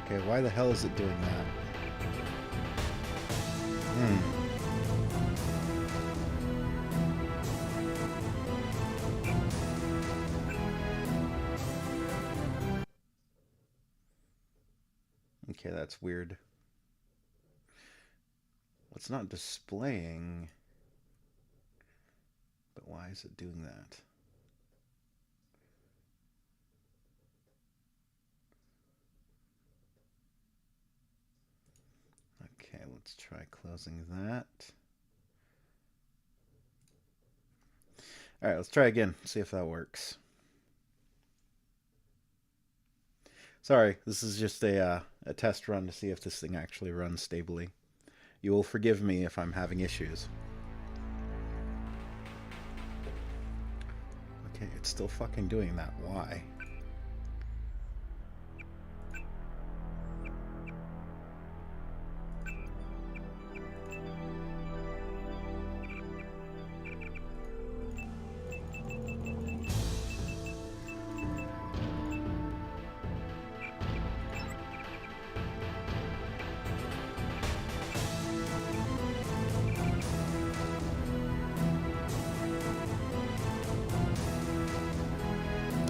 Okay, why the hell is it doing that? Okay, that's weird. It's not displaying, but why is it doing that? Okay, let's try closing that. All right, let's try again, see if that works. Sorry, this is just a test run to see if this thing actually runs stably. You will forgive me if I'm having issues. Okay, it's still fucking doing that. Why?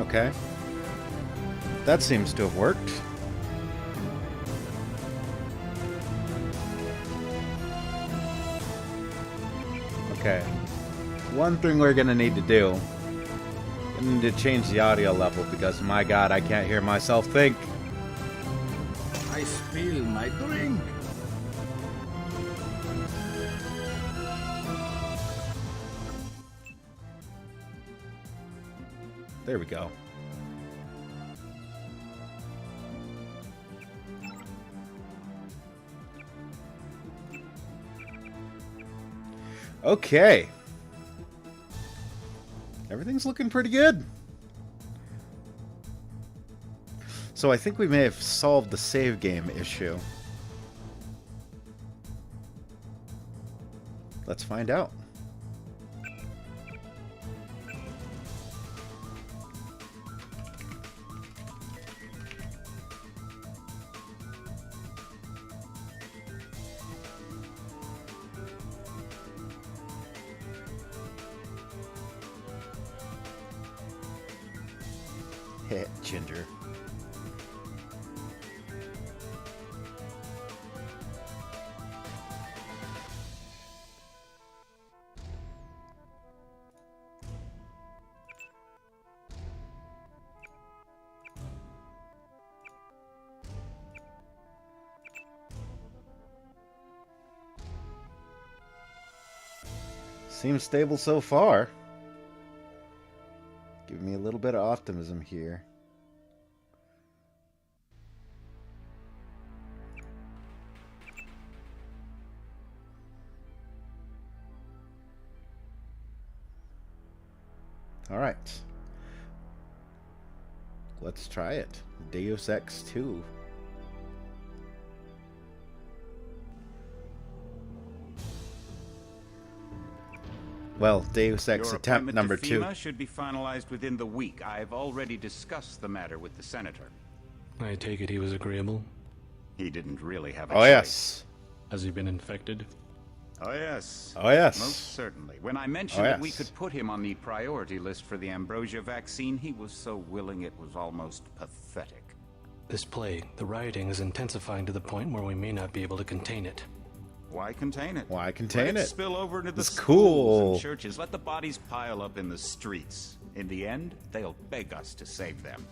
Okay. That seems to have worked. Okay. One thing we're gonna need to do. I need to change the audio level because, my god, I can't hear myself think. I spill my drink. There we go. Okay. Everything's looking pretty good. So I think we may have solved the save game issue. Let's find out. Heh, Ginger. Seems stable so far. Give me a little bit of optimism here. All right. Let's try it. Deus Ex 2. Well, Deus Ex Your attempt number appointment to 2. FEMA should be finalized within the week. I've already discussed the matter with the senator. I take it he was agreeable? He didn't really have a Oh, choice. yes. Has he been infected? Oh, yes. Oh, yes. Most certainly. When I mentioned Oh, that we yes. could put him on the priority list for the ambrosia vaccine, he was so willing it was almost pathetic. This plague, the rioting is intensifying to the point where we may not be able to contain it. Why contain it? Why contain Let it? Spill over into the It's schools cool. and churches. Let the bodies pile up in the streets. In the end, they'll beg us to save them.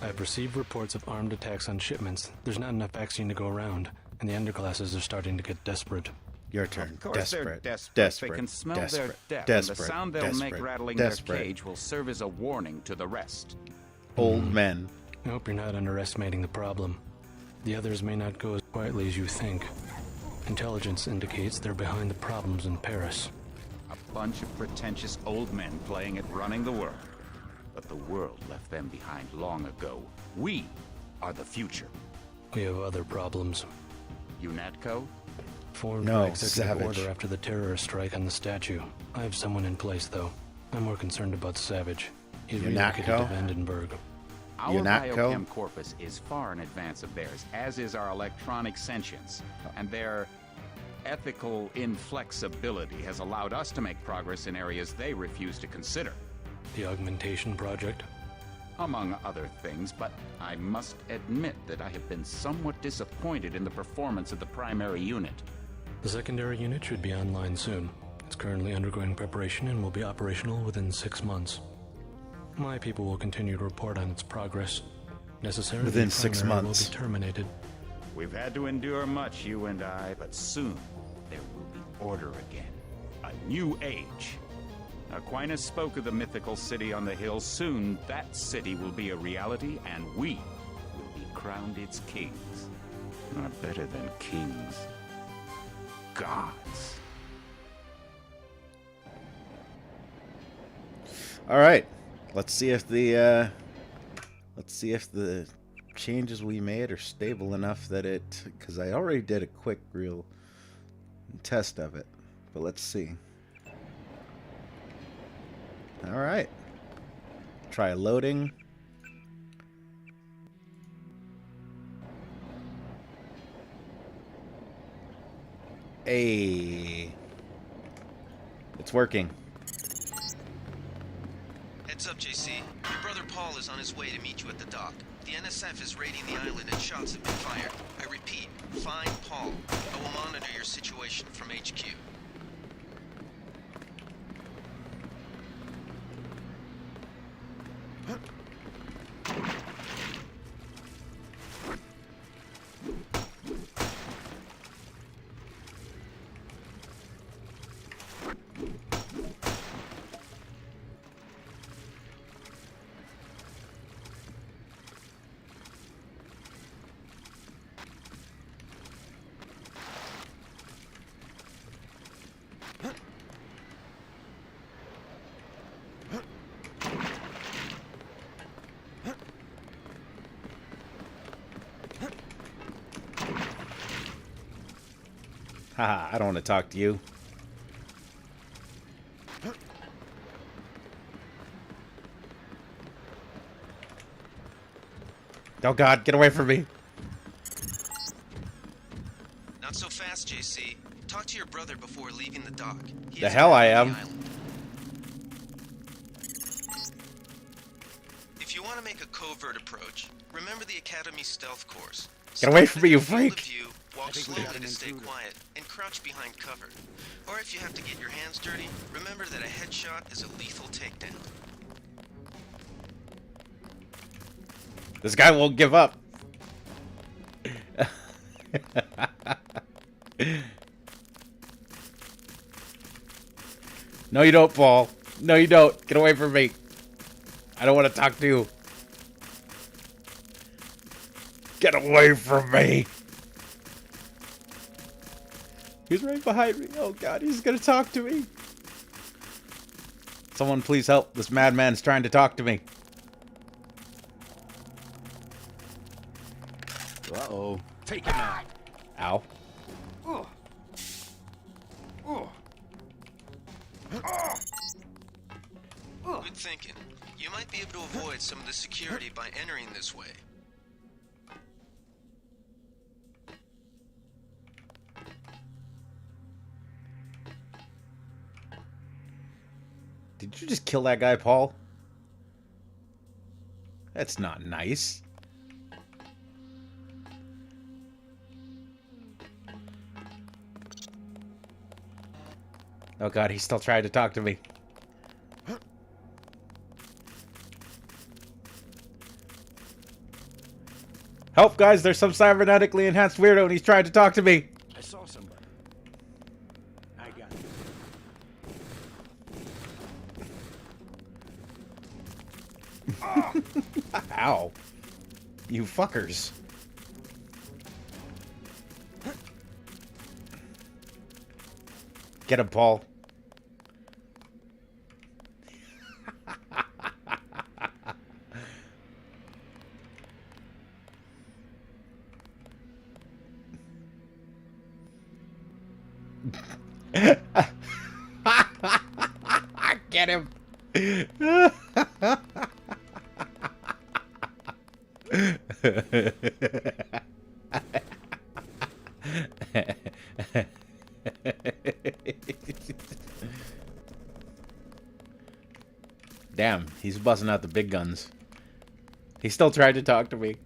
I've received reports of armed attacks on shipments. There's not enough vaccine to go around, and the underclasses are starting to get desperate. Your turn. Of course they're Desperate. desperate. Desperate. They can smell Desperate. their death, Desperate. and the sound they'll Desperate. make rattling Desperate. their cage will serve as a warning to the rest. Old men. I hope you're not underestimating the problem. The others may not go as quietly as you think. Intelligence indicates they're behind the problems in Paris. A bunch of pretentious old men playing at running the world. But the world left them behind long ago. We are the future. We have other problems. UNATCO? Formed No, by executive Savage. order after the terrorist strike on the statue. I have someone in place, though. I'm more concerned about Savage. He's relocated to UNATCO? Vandenberg. Our UNATCO? biochem corpus is far in advance of theirs, as is our electronic sentience. And their ethical inflexibility has allowed us to make progress in areas they refuse to consider. The augmentation project? Among other things, but I must admit that I have been somewhat disappointed in the performance of the primary unit. The secondary unit should be online soon. It's currently undergoing preparation and will be operational within 6 months. My people will continue to report on its progress. Necessarily, Within the 6 primary months. will be terminated. We've had to endure much, you and I, but soon there will be order again. A new age. Aquinas spoke of the mythical city on the hill. Soon, that city will be a reality, and we will be crowned its kings. Not better than kings. Gods. All right. Let's see if the changes we made are stable enough that it, because I already did a quick real test of it, but let's see. All right. Try loading. Hey. It's working. Heads up, JC. Your brother Paul is on his way to meet you at the dock. The NSF is raiding the island and shots have been fired. I repeat, find Paul. I will monitor your situation from HQ. Haha, I don't want to talk to you. Oh god, get away from me. Not so fast, JC. Talk to your brother before leaving the dock. He The is hell I back on am. the island. If you want to make a covert approach, remember the Academy stealth course. Get away from me, you Field of freak. view, walk slowly to stay quiet, and crouch behind cover. Or if you have to get your hands dirty, remember that a headshot is a lethal takedown. This guy won't give up. No, you don't, Paul. No, you don't. Get away from me. I don't want to talk to you. Get away from me. He's right behind me. Oh, God, he's going to talk to me. Someone please help. This madman's trying to talk to me. Uh-oh. Take him out. Ow. Good thinking. You might be able to avoid some of the security by entering this way. Did you just kill that guy, Paul? That's not nice. Oh god, he still tried to talk to me. Help, guys, there's some cybernetically enhanced weirdo and he's trying to talk to me. I saw somebody. I got it. Ow. You fuckers. Get him, Paul. Get him. Damn, he's busting out the big guns. He still tried to talk to me.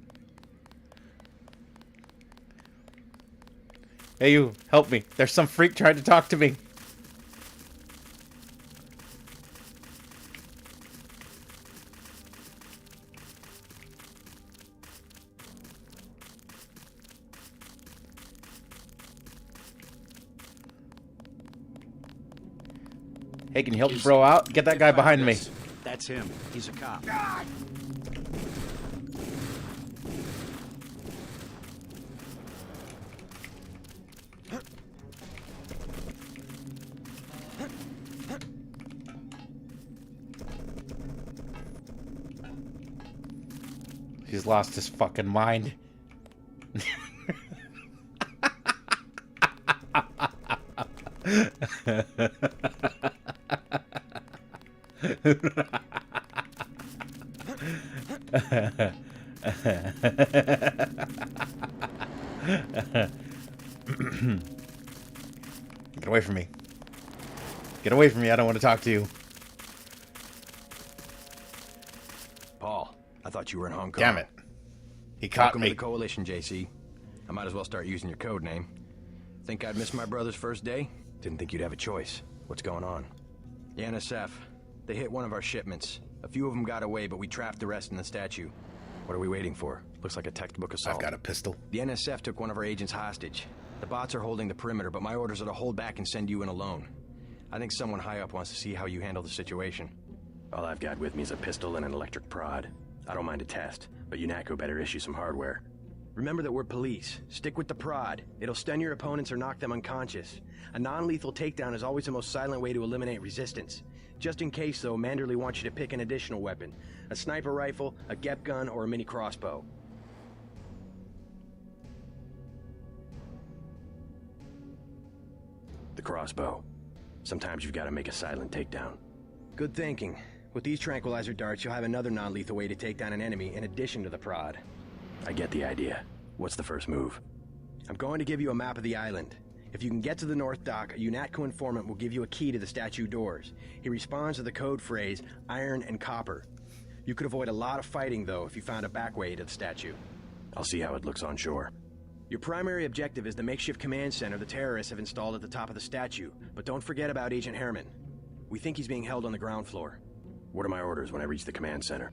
Hey, you, help me. There's some freak trying to talk to me. Hey, can you help bro out? Get that guy behind me. That's him. He's a cop. He's lost his fucking mind. Get away from me. Get away from me. I don't want to talk to you. Paul, I thought you were in Hong Kong. Damn it. He caught Welcome me. to the Coalition, JC. I might as well start using your code name. Think I'd miss my brother's first day? Didn't think you'd have a choice. What's going on? The NSF. They hit one of our shipments. A few of them got away, but we trapped the rest in the statue. What are we waiting for? Looks like a textbook assault. I've got a pistol. The NSF took one of our agents hostage. The bots are holding the perimeter, but my orders are to hold back and send you in alone. I think someone high up wants to see how you handle the situation. All I've got with me is a pistol and an electric prod. I don't mind a test, but UNATCO better issue some hardware. Remember that we're police. Stick with the prod. It'll stun your opponents or knock them unconscious. A non-lethal takedown is always the most silent way to eliminate resistance. Just in case, though, Manderley wants you to pick an additional weapon. A sniper rifle, a GEP gun, or a mini crossbow. The crossbow. Sometimes you've got to make a silent takedown. Good thinking. With these tranquilizer darts, you'll have another non-lethal way to take down an enemy in addition to the prod. I get the idea. What's the first move? I'm going to give you a map of the island. If you can get to the North Dock, a UNATCO informant will give you a key to the statue doors. He responds to the code phrase, iron and copper. You could avoid a lot of fighting, though, if you found a back way to the statue. I'll see how it looks on shore. Your primary objective is the makeshift command center the terrorists have installed at the top of the statue, but don't forget about Agent Herman. We think he's being held on the ground floor. What are my orders when I reach the command center?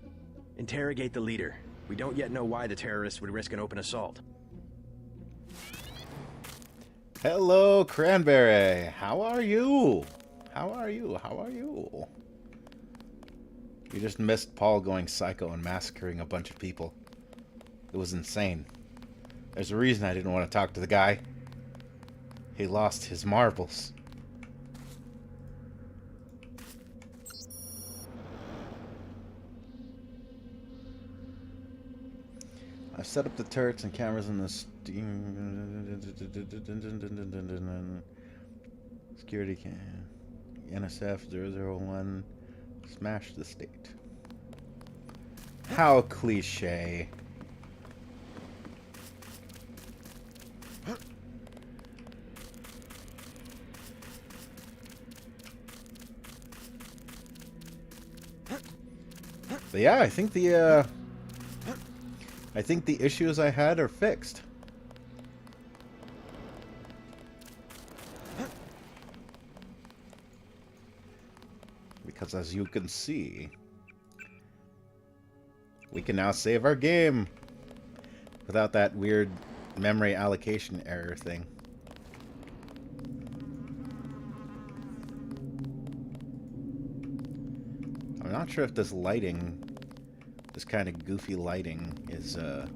Interrogate the leader. We don't yet know why the terrorists would risk an open assault. Hello, Cranberry. How are you? How are you? How are you? You just missed Paul going psycho and massacring a bunch of people. It was insane. There's a reason I didn't want to talk to the guy. He lost his marbles. I've set up the turrets and cameras in the security cam. NSF 001. Smash the state. How cliche. But yeah, I think the issues I had are fixed. Because as you can see, we can now save our game without that weird memory allocation error thing. I'm not sure if this lighting, this kind of goofy lighting, is a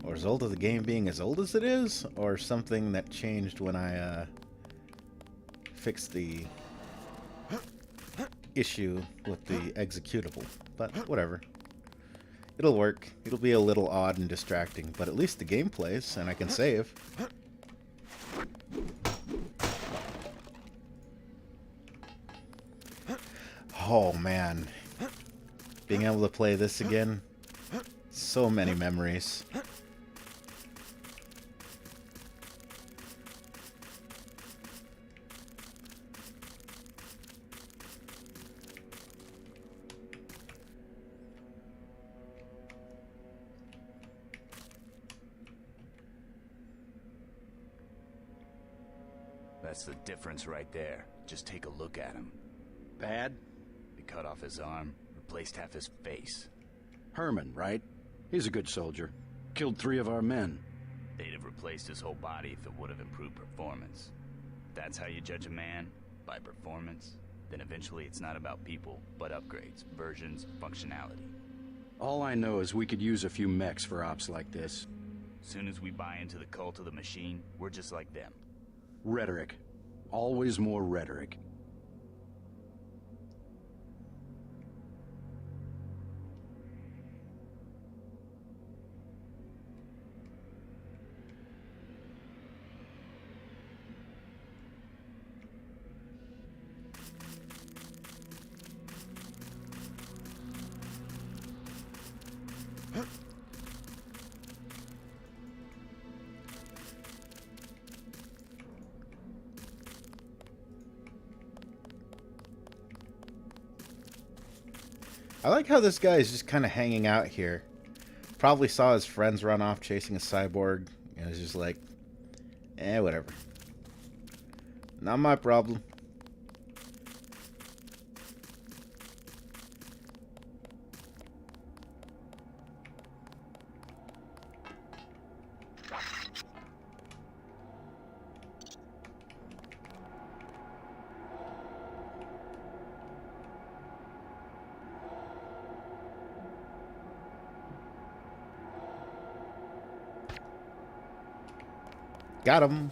result of the game being as old as it is, or something that changed when I fixed the issue with the executable. But whatever. It'll work. It'll be a little odd and distracting, but at least the game plays, and I can save. Oh man. Being able to play this again, So many memories. That's the difference right there. Just take a look at him. Bad? They cut off his arm, replaced half his face. Herman, right? He's a good soldier. Killed 3 of our men. They'd have replaced his whole body if it would have improved performance. That's how you judge a man? By performance? Then eventually it's not about people, but upgrades, versions, functionality. All I know is we could use a few mechs for ops like this. Soon as we buy into the cult of the machine, we're just like them. Rhetoric. Always more rhetoric. I like how this guy is just kind of hanging out here. Probably saw his friends run off chasing a cyborg. And was just like, whatever. Not my problem. Got him.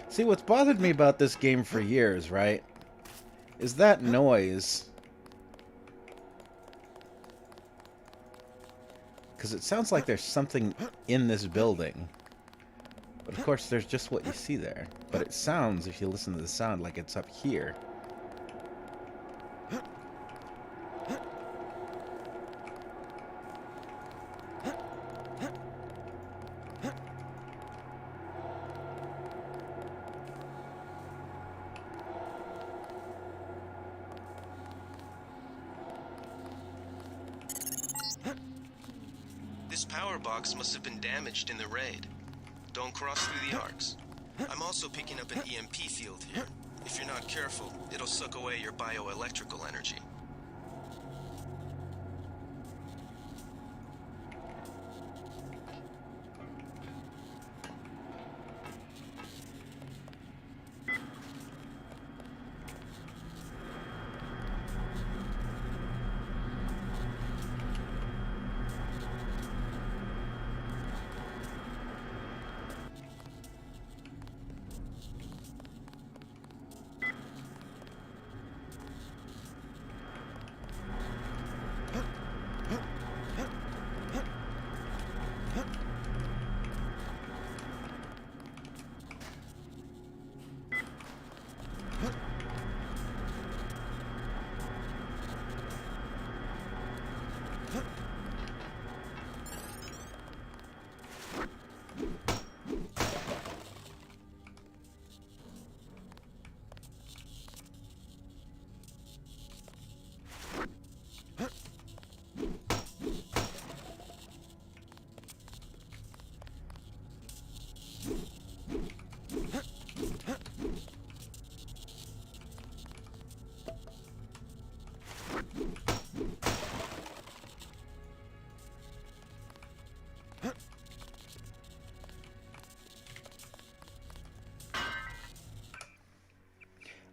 See, what's bothered me about this game for years, right, is that noise. Because it sounds like there's something in this building. But of course, there's just what you see there. But it sounds, if you listen to the sound, like it's up here. This power box must have been damaged in the raid. Don't cross through the arcs. I'm also picking up an EMP field here. If you're not careful, it'll suck away your bioelectrical energy.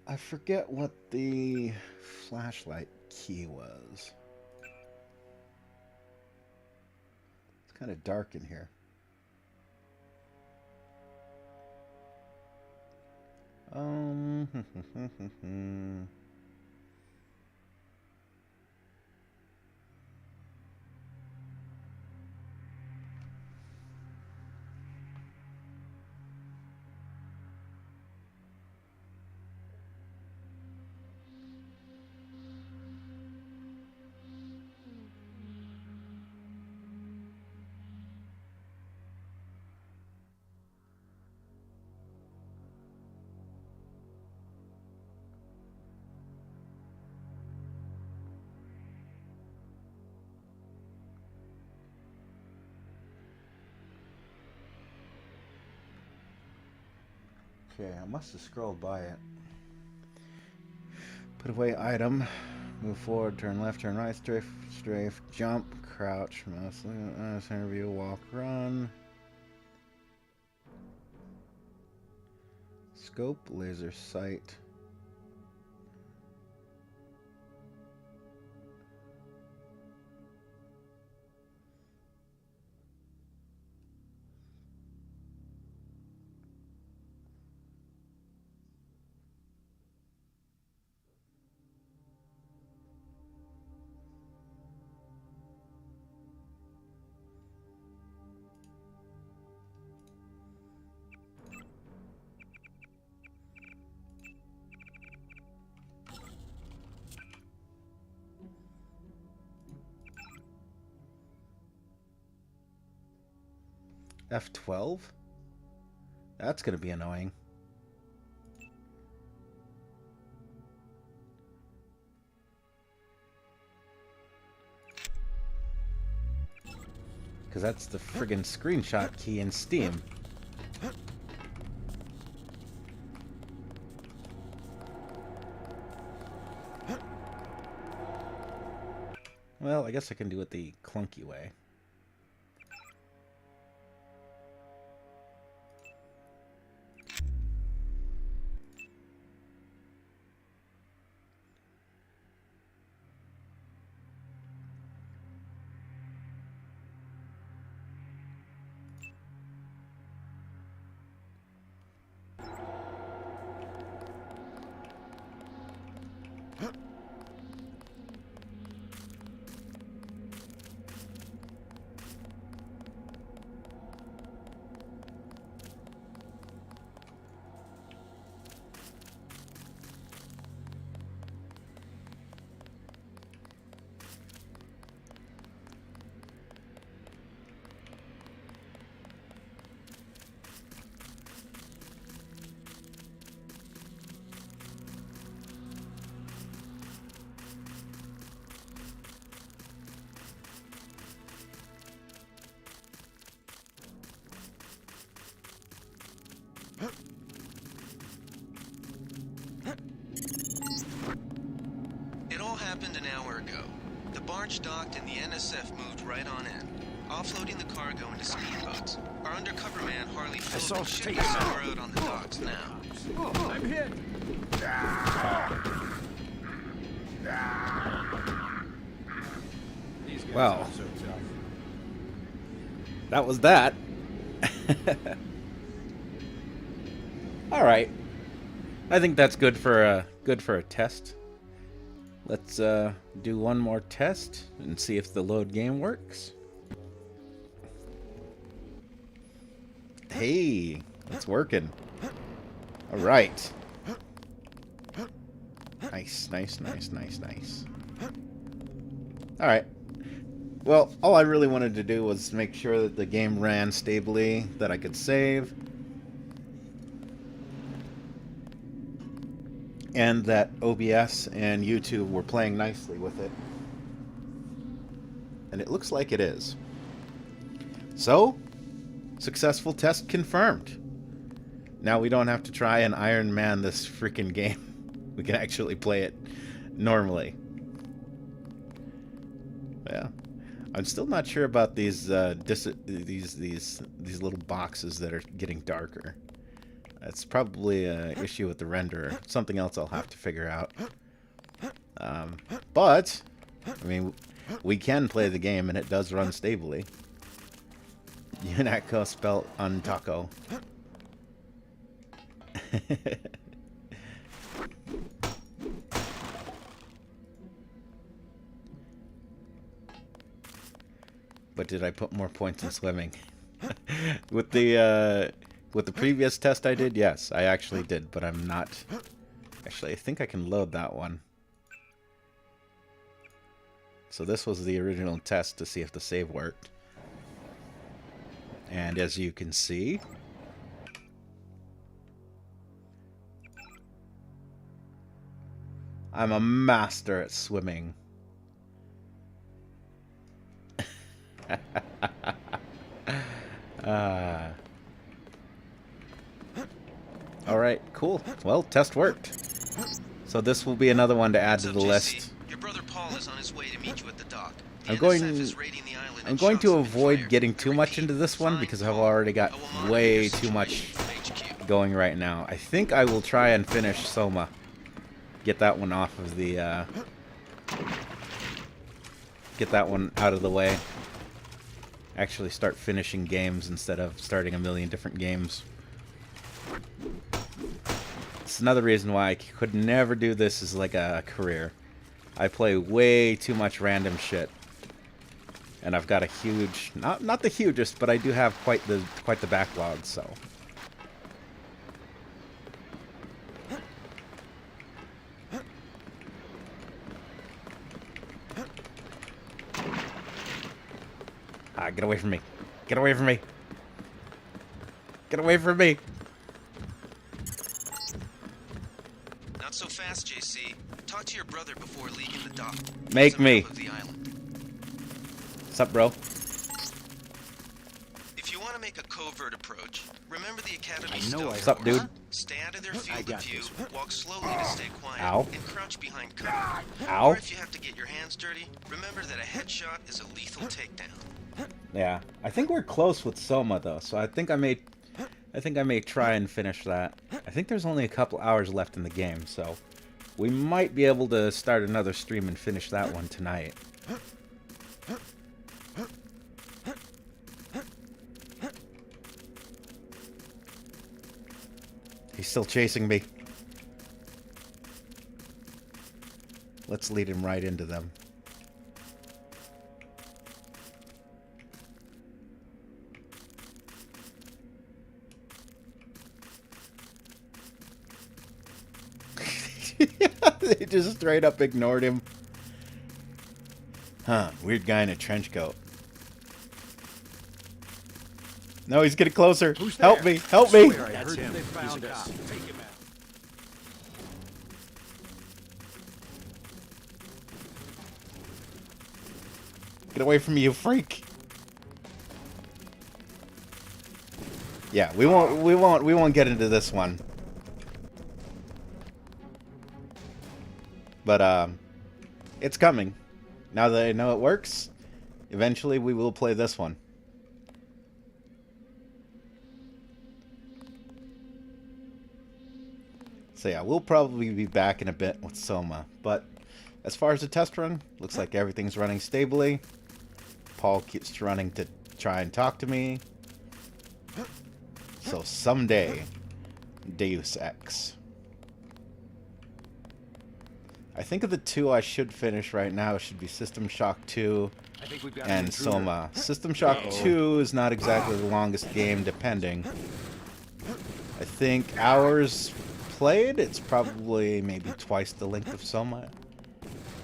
I forget what the flashlight key was. It's kind of dark in here. Um. Okay, I must have scrolled by it. Put away item. Move forward, turn left, turn right, strafe, jump, crouch, mouse, center view, walk, run. Scope, laser sight. F12? That's going to be annoying. Because that's the friggin' screenshot key in Steam. Well, I guess I can do it the clunky way. It all happened an hour ago. The barge docked and the NSF moved right on in, offloading the cargo into speedboats. Our undercover man, Harley Phillips, should be somewhere out on the docks now. I'm hit! Well, that was that. All right, I think that's good for a test. Let's do one more test and see if the load game works. Hey, it's working. All right. Nice, nice, nice, nice, nice. All right. Well, all I really wanted to do was make sure that the game ran stably, that I could save, and that OBS and YouTube were playing nicely with it. And it looks like it is. So, successful test confirmed. Now we don't have to try and Iron Man this freaking game. We can actually play it normally. Yeah. I'm still not sure about these these little boxes that are getting darker. That's probably an issue with the renderer. Something else I'll have to figure out. But I mean, we can play the game and it does run stably. Unako spelled untaco. but did I put more points in swimming? With the previous test I did, yes, I actually did, but I'm not... Actually, I think I can load that one. So this was the original test to see if the save worked. And as you can see... I'm a master at swimming. Alright, cool. Well, test worked. So this will be another one to add to the list. Your brother Paul is on his way to meet you at the dock. I'm going to avoid getting too much into this one because I've already got way too much going right now. I think I will try and finish Soma. Get that one off of the... get that one out of the way. Actually start finishing games instead of starting a million different games. It's another reason why I could never do this as like a career. I play way too much random shit. And I've got a huge... Not the hugest, but I do have quite the backlog, so... Ah, get away from me. Get away from me. Get away from me. Not so fast, JC. Talk to your brother before leaving the dock. Make me. What's up, bro? If you want to make a covert approach, remember the academy stealth. What's up, dude? Stay out of their field of view, walk slowly to stay quiet, Ow. and crouch behind cover. Ow. Or if you have to get your hands dirty, remember that a headshot is a lethal takedown. Yeah, I think we're close with Soma though, so I think I may try and finish that. I think there's only a couple hours left in the game, so we might be able to start another stream and finish that one tonight. He's still chasing me. Let's lead him right into them. They just straight up ignored him. Huh, weird guy in a trench coat. No, he's getting closer. Help me, help me. That's him. They found us. Take him out. Get away from me, you freak. Yeah, we won't get into this one. But it's coming. Now that I know it works, eventually we will play this one. So yeah, we'll probably be back in a bit with Soma. But as far as the test run, looks like everything's running stably. Paul keeps running to try and talk to me. So someday, Deus Ex. I think of the two I should finish right now should be System Shock 2 and Soma. System Shock 2 is not exactly the longest game, depending. I think hours played, it's probably maybe twice the length of Soma,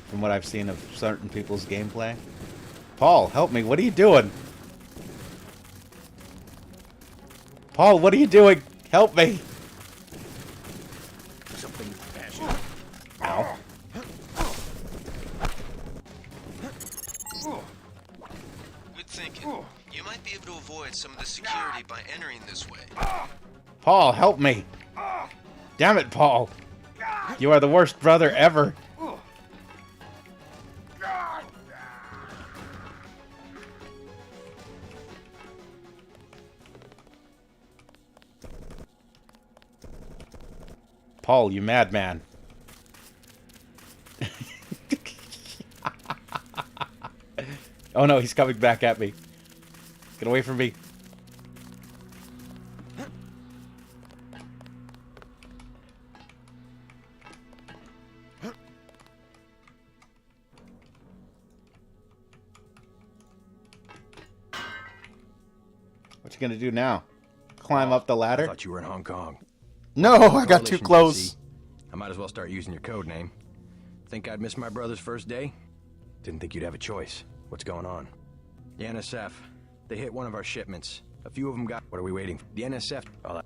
from what I've seen of certain people's gameplay. Paul, help me, what are you doing? Paul, what are you doing? Help me! Ow. Good thinking. You might be able to avoid some of the security by entering this way. Paul, help me! Damn it, Paul! You are the worst brother ever! Paul, you madman. Oh no, he's coming back at me. Get away from me. What you gonna do now? Climb up the I ladder? thought you were in Hong Kong. No, I got too Coalition, close. DC. I might as well start using your code name. Think I'd miss my brother's first day? Didn't think you'd have a choice. What's going on? The NSF. They hit one of our shipments. A few of them got... What are we waiting for? The NSF... Oh,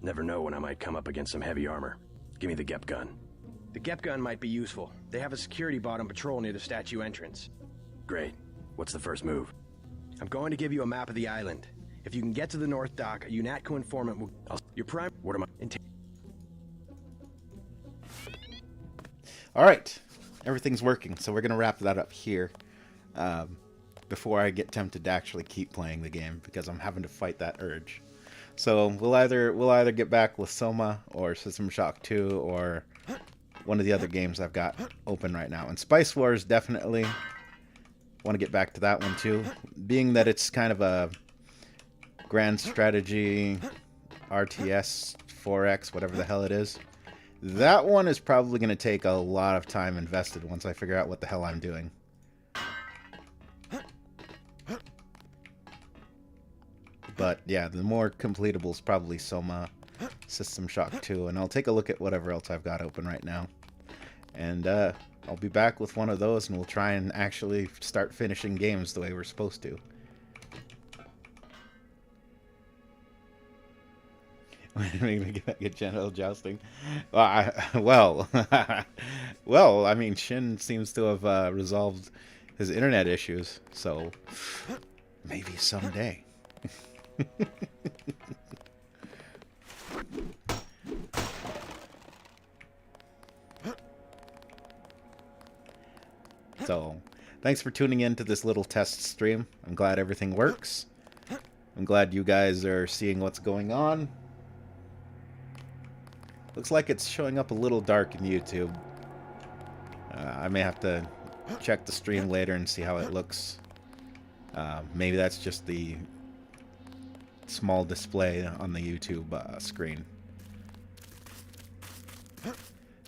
never know when I might come up against some heavy armor. Give me the GEP gun. The GEP gun might be useful. They have a security bot on patrol near the statue entrance. Great. What's the first move? I'm going to give you a map of the island. If you can get to the North Dock, a UNATCO informant will... Your prime... What am I... Alright. Everything's working, so we're going to wrap that up here. Before I get tempted to actually keep playing the game, because I'm having to fight that urge. So we'll either get back with Soma or System Shock 2 or one of the other games I've got open right now. And Spice Wars, definitely want to get back to that one too. Being that it's kind of a grand strategy RTS 4X, whatever the hell it is. That one is probably going to take a lot of time invested once I figure out what the hell I'm doing. But yeah, the more completables probably Soma, System Shock 2, and I'll take a look at whatever else I've got open right now. And I'll be back with one of those, and we'll try and actually start finishing games the way we're supposed to. Get genital jousting. Well, I mean, Shin seems to have resolved his internet issues, so maybe someday. So, thanks for tuning in to this little test stream. I'm glad everything works. I'm glad you guys are seeing what's going on. Looks like it's showing up a little dark in YouTube. I may have to check the stream later and see how it looks. Maybe that's just the small display on the YouTube screen.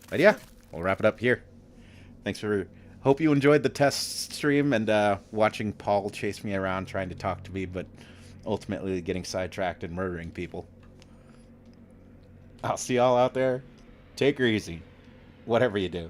But yeah, we'll wrap it up here. Thanks for... Hope you enjoyed the test stream and watching Paul chase me around trying to talk to me, but ultimately getting sidetracked and murdering people. I'll see y'all out there. Take her easy. Whatever you do.